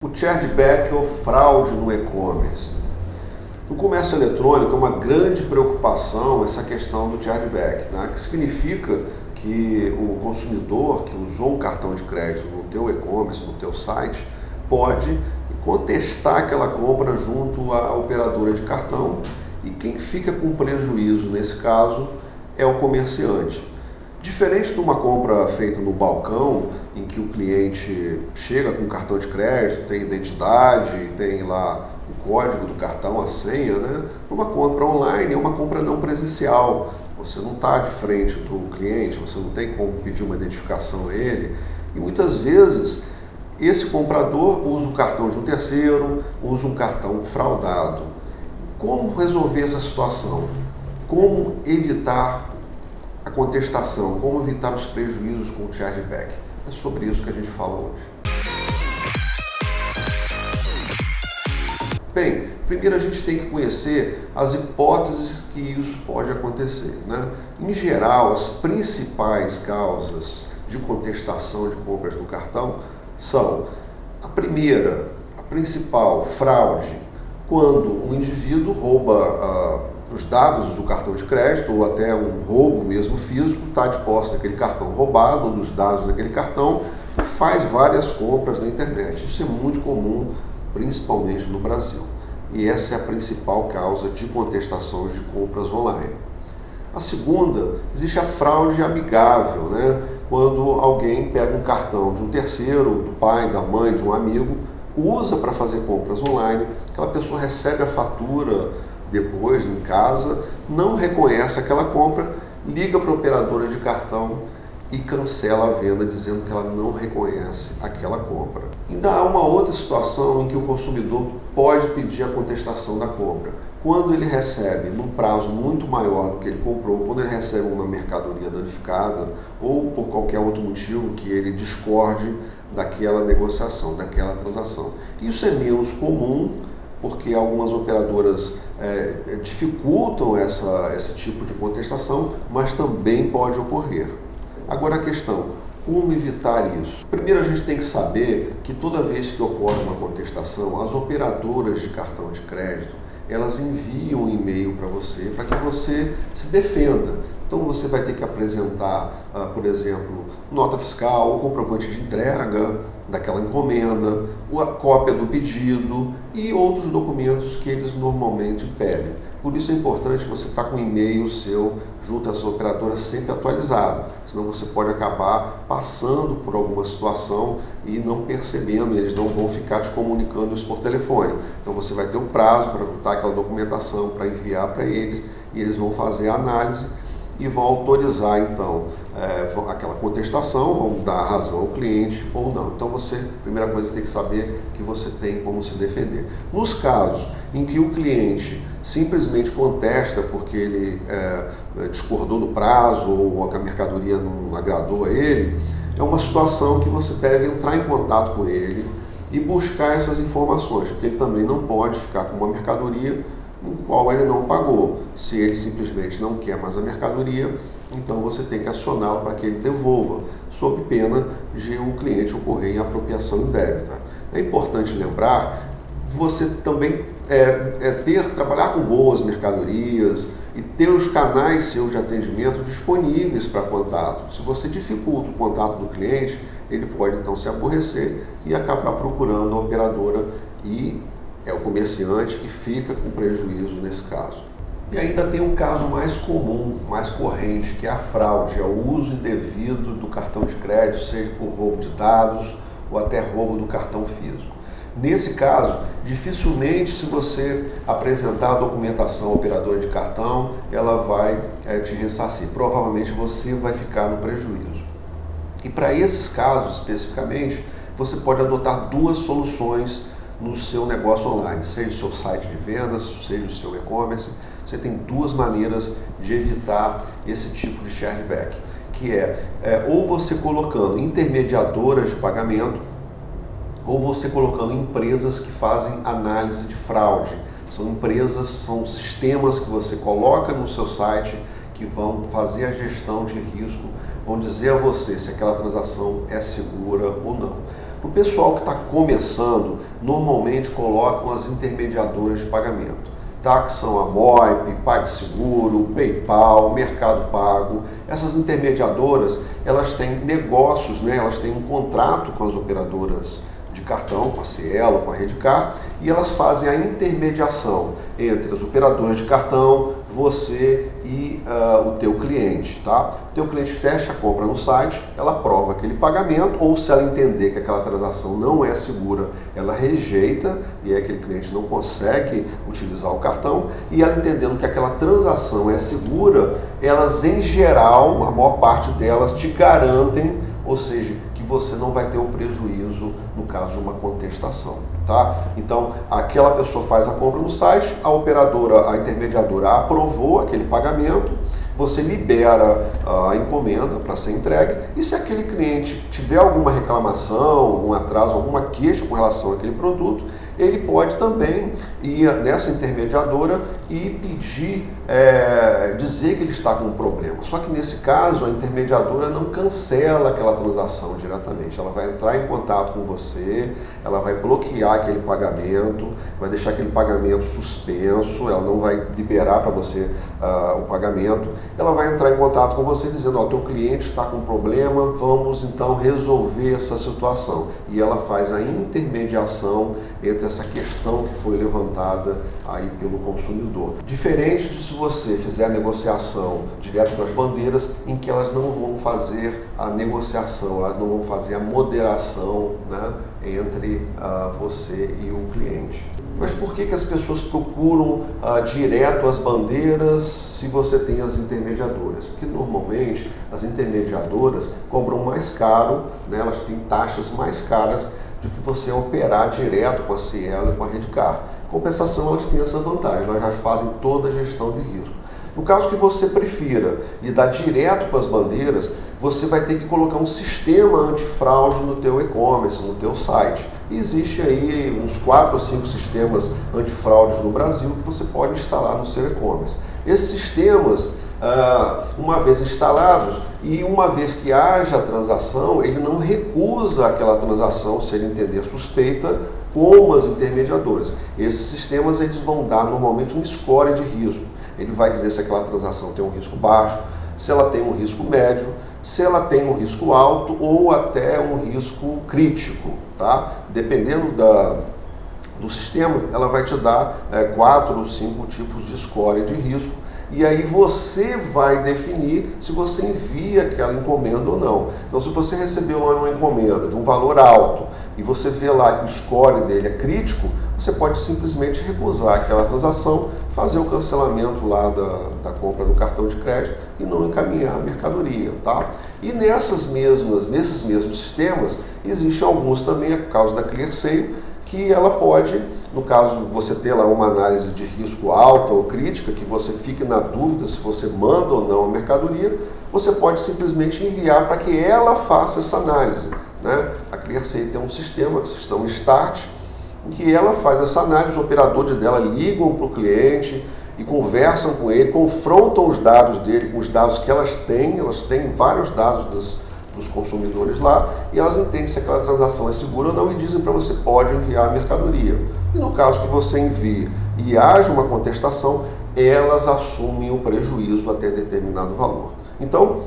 O chargeback ou fraude no e-commerce. No comércio eletrônico é uma grande preocupação essa questão do chargeback, né? Que significa que o consumidor que usou um cartão de crédito no teu e-commerce, no teu site, pode contestar aquela compra junto à operadora de cartão e quem fica com prejuízo nesse caso é o comerciante. Diferente de uma compra feita no balcão, em que o cliente chega com o cartão de crédito, tem identidade, tem lá o código do cartão, a senha, né? Uma compra online é uma compra não presencial. Você não está de frente do cliente, você não tem como pedir uma identificação a ele. E muitas vezes esse comprador usa o cartão de um terceiro, usa um cartão fraudado. Como resolver essa situação? Como evitar a contestação, como evitar os prejuízos com o chargeback? É sobre isso que a gente fala hoje. Bem, primeiro a gente tem que conhecer as hipóteses que isso pode acontecer, né? Em geral, as principais causas de contestação de compras no cartão são a primeira, a principal, fraude, quando um indivíduo rouba os dados do cartão de crédito ou até um roubo mesmo físico, está de posse daquele cartão roubado ou dos dados daquele cartão e faz várias compras na internet. Isso é muito comum, principalmente no Brasil. E essa é a principal causa de contestações de compras online. A segunda, existe a fraude amigável, né? Quando alguém pega um cartão de um terceiro, do pai, da mãe, de um amigo, usa para fazer compras online, aquela pessoa recebe a fatura depois em casa, não reconhece aquela compra, liga para a operadora de cartão e cancela a venda dizendo que ela não reconhece aquela compra. Ainda há uma outra situação em que o consumidor pode pedir a contestação da compra. Quando ele recebe num prazo muito maior do que ele comprou, quando ele recebe uma mercadoria danificada ou por qualquer outro motivo que ele discorde daquela negociação, daquela transação. Isso é menos comum porque algumas operadoras dificultam esse tipo de contestação, mas também pode ocorrer. Agora a questão, como evitar isso? Primeiro a gente tem que saber que toda vez que ocorre uma contestação, as operadoras de cartão de crédito, elas enviam um e-mail para você, para que você se defenda. Então você vai ter que apresentar, por exemplo, nota fiscal, o comprovante de entrega daquela encomenda, a cópia do pedido e outros documentos que eles normalmente pedem. Por isso é importante você estar com o e-mail seu junto a essa operadora sempre atualizado, senão você pode acabar passando por alguma situação e não percebendo, eles não vão ficar te comunicando isso por telefone. Então você vai ter um prazo para juntar aquela documentação, para enviar para eles, e eles vão fazer a análise e vão autorizar então aquela contestação, vão dar razão ao cliente ou não. Então você, a primeira coisa, tem que saber que você tem como se defender. Nos casos em que o cliente simplesmente contesta porque ele discordou do prazo ou a mercadoria não agradou a ele, é uma situação que você deve entrar em contato com ele e buscar essas informações, porque ele também não pode ficar com uma mercadoria no qual ele não pagou. Se ele simplesmente não quer mais a mercadoria, então você tem que acioná-lo para que ele devolva, sob pena de o cliente ocorrer em apropriação indébita. É importante lembrar, você também trabalhar com boas mercadorias e ter os canais seus de atendimento disponíveis para contato. Se você dificulta o contato do cliente, ele pode então se aborrecer e acabar procurando a operadora e é o comerciante que fica com prejuízo nesse caso. E ainda tem um caso mais comum, mais corrente, que é a fraude, é o uso indevido do cartão de crédito, seja por roubo de dados ou até roubo do cartão físico. Nesse caso, dificilmente, se você apresentar a documentação à operadora de cartão, ela vai te ressarcir. Provavelmente você vai ficar no prejuízo. E para esses casos especificamente, você pode adotar duas soluções no seu negócio online, seja o seu site de vendas, seja o seu e-commerce. Você tem duas maneiras de evitar esse tipo de chargeback, que ou você colocando intermediadoras de pagamento, ou você colocando empresas que fazem análise de fraude. São empresas, são sistemas que você coloca no seu site que vão fazer a gestão de risco, vão dizer a você se aquela transação é segura ou não. O pessoal que está começando, normalmente colocam as intermediadoras de pagamento, tá? Que são a Moip, PagSeguro, PayPal, Mercado Pago. Essas intermediadoras, elas têm negócios, né? Elas têm um contrato com as operadoras de cartão, com a Cielo, com a Redcard, e elas fazem a intermediação entre as operadoras de cartão, você e o teu cliente, tá? O teu cliente fecha a compra no site, ela aprova aquele pagamento, ou se ela entender que aquela transação não é segura, ela rejeita, e aí aquele cliente não consegue utilizar o cartão, e ela entendendo que aquela transação é segura, elas em geral, a maior parte delas te garantem, ou seja, que você não vai ter um prejuízo no caso de uma contestação, tá? Então, aquela pessoa faz a compra no site, a operadora, a intermediadora aprovou aquele pagamento, você libera a encomenda para ser entregue, e se aquele cliente tiver alguma reclamação, algum atraso, alguma queixa com relação àquele produto, ele pode também ir nessa intermediadora e pedir, dizer que ele está com um problema. Só que nesse caso, a intermediadora não cancela aquela transação diretamente. Ela vai entrar em contato com você, ela vai bloquear aquele pagamento, vai deixar aquele pagamento suspenso, ela não vai liberar para você o pagamento. Ela vai entrar em contato com você dizendo, ó, teu cliente está com um problema, vamos então resolver essa situação. E ela faz a intermediação entre essa questão que foi levantada aí pelo consumidor. Diferente de se você fizer a negociação direto das bandeiras, em que elas não vão fazer a negociação, elas não vão fazer a moderação, né, entre você e o cliente. Mas por que as pessoas procuram direto as bandeiras se você tem as intermediadoras? Porque normalmente as intermediadoras cobram mais caro, né, elas têm taxas mais caras do que você operar direto com a Cielo e com a Redcard. Compensação, elas têm essa vantagem, elas já fazem toda a gestão de risco. No caso que você prefira lidar direto com as bandeiras, você vai ter que colocar um sistema antifraude no teu e-commerce, no teu site. E existe aí uns 4 ou 5 sistemas antifraudes no Brasil que você pode instalar no seu e-commerce. Esses sistemas, uma vez instalados e uma vez que haja a transação, ele não recusa aquela transação se ele entender suspeita com as intermediadoras. Esses sistemas eles vão dar normalmente um score de risco. Ele vai dizer se aquela transação tem um risco baixo, se ela tem um risco médio, se ela tem um risco alto ou até um risco crítico, tá? Dependendo do sistema, ela vai te dar 4 ou 5 tipos de score de risco. E aí você vai definir se você envia aquela encomenda ou não. Então, se você recebeu uma encomenda de um valor alto e você vê lá que o score dele é crítico, você pode simplesmente recusar aquela transação, fazer o cancelamento lá da compra do cartão de crédito e não encaminhar a mercadoria, tá? E nesses mesmos sistemas, existem alguns também, por causa da ClearSale, que ela pode, no caso você ter lá uma análise de risco alta ou crítica, que você fique na dúvida se você manda ou não a mercadoria, você pode simplesmente enviar para que ela faça essa análise, né? A ClearSale tem um sistema, o sistema Start, em que ela faz essa análise, os operadores dela ligam para o cliente e conversam com ele, confrontam os dados dele com os dados que elas têm vários dados dos consumidores lá, e elas entendem se aquela transação é segura ou não e dizem para você, pode enviar a mercadoria. E no caso que você envie e haja uma contestação, elas assumem o prejuízo até determinado valor. Então,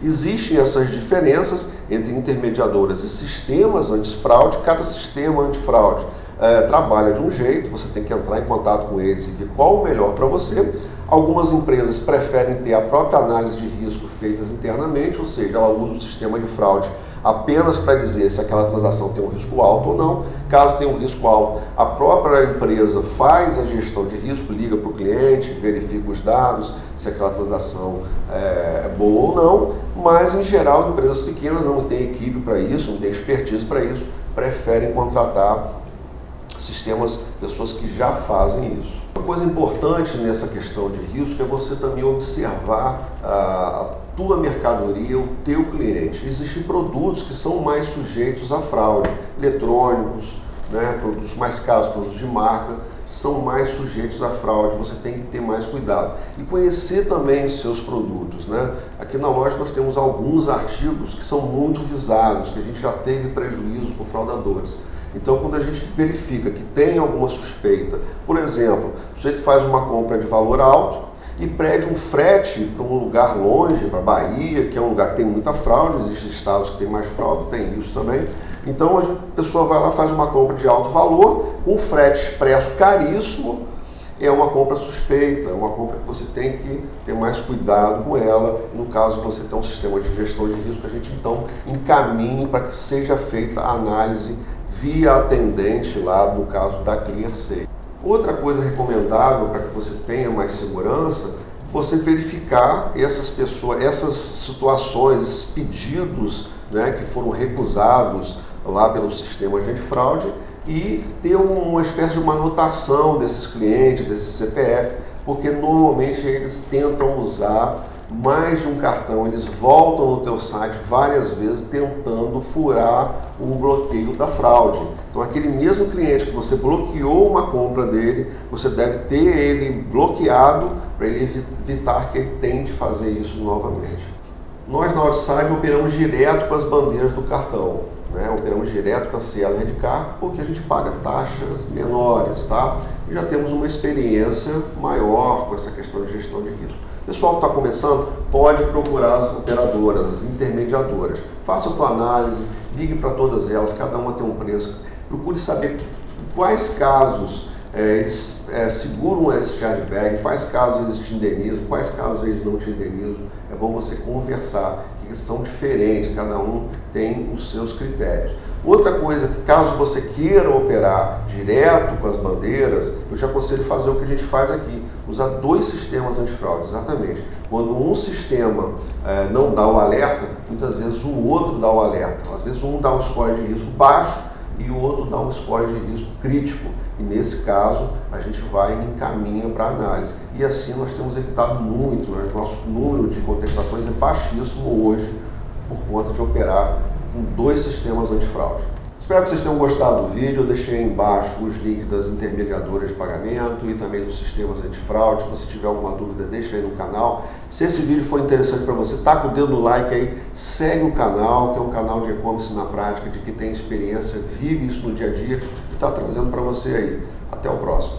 existem essas diferenças entre intermediadoras e sistemas antifraude. Cada sistema antifraude trabalha de um jeito, você tem que entrar em contato com eles e ver qual o melhor para você. Algumas empresas preferem ter a própria análise de risco feitas internamente, ou seja, ela usa o sistema de fraude apenas para dizer se aquela transação tem um risco alto ou não. Caso tenha um risco alto, a própria empresa faz a gestão de risco, liga para o cliente, verifica os dados, se aquela transação é boa ou não, mas em geral empresas pequenas não têm equipe para isso, não têm expertise para isso, preferem contratar sistemas, pessoas que já fazem isso. Uma coisa importante nessa questão de risco é você também observar a tua mercadoria, o teu cliente. Existem produtos que são mais sujeitos à fraude, eletrônicos, né, produtos mais caros, produtos de marca, são mais sujeitos à fraude, você tem que ter mais cuidado. E conhecer também os seus produtos, né? Aqui na loja nós temos alguns artigos que são muito visados, que a gente já teve prejuízo por fraudadores. Então, quando a gente verifica que tem alguma suspeita, por exemplo, o sujeito faz uma compra de valor alto e pede um frete para um lugar longe, para a Bahia, que é um lugar que tem muita fraude, existem estados que tem mais fraude, tem isso também. Então, a pessoa vai lá, faz uma compra de alto valor, com frete expresso caríssimo, é uma compra suspeita, é uma compra que você tem que ter mais cuidado com ela. No caso, você tem um sistema de gestão de risco, a gente então encaminhe para que seja feita a análise via atendente lá, no caso da ClearSale. Outra coisa recomendável para que você tenha mais segurança, você verificar essas pessoas, essas situações, esses pedidos, né, que foram recusados lá pelo sistema de antifraude e ter uma espécie de uma anotação desses clientes, desses CPF, porque normalmente eles tentam usar mais de um cartão, eles voltam no teu site várias vezes tentando furar o bloqueio da fraude. Então aquele mesmo cliente que você bloqueou uma compra dele, você deve ter ele bloqueado para ele evitar que ele tente fazer isso novamente. Nós na Outside operamos direto com as bandeiras do cartão, né? Operamos direto com a Cielo Redcard porque a gente paga taxas menores, tá? E já temos uma experiência maior com essa questão de gestão de risco. O pessoal que está começando pode procurar as operadoras, as intermediadoras. Faça a tua análise, ligue para todas elas, cada uma tem um preço. Procure saber quais casos eles seguram esse chargeback, quais casos eles te indenizam, quais casos eles não te indenizam. É bom você conversar, que são diferentes, cada um tem os seus critérios. Outra coisa, que caso você queira operar direto com as bandeiras, eu te aconselho fazer o que a gente faz aqui, usar 2 sistemas antifraude, exatamente. Quando um sistema não dá o alerta, muitas vezes o outro dá o alerta. Às vezes um dá um score de risco baixo e o outro dá um score de risco crítico. E nesse caso, a gente vai e encaminha para análise. E assim nós temos evitado muito, né? Nosso número de contestações é baixíssimo hoje por conta de operar com 2 sistemas antifraude. Espero que vocês tenham gostado do vídeo. Eu deixei aí embaixo os links das intermediadoras de pagamento e também dos sistemas antifraude. Se você tiver alguma dúvida, deixa aí no canal. Se esse vídeo for interessante para você, taca o dedo no like aí, segue o canal, que é um canal de e-commerce na prática, de que tem experiência, vive isso no dia a dia e está trazendo para você aí. Até o próximo.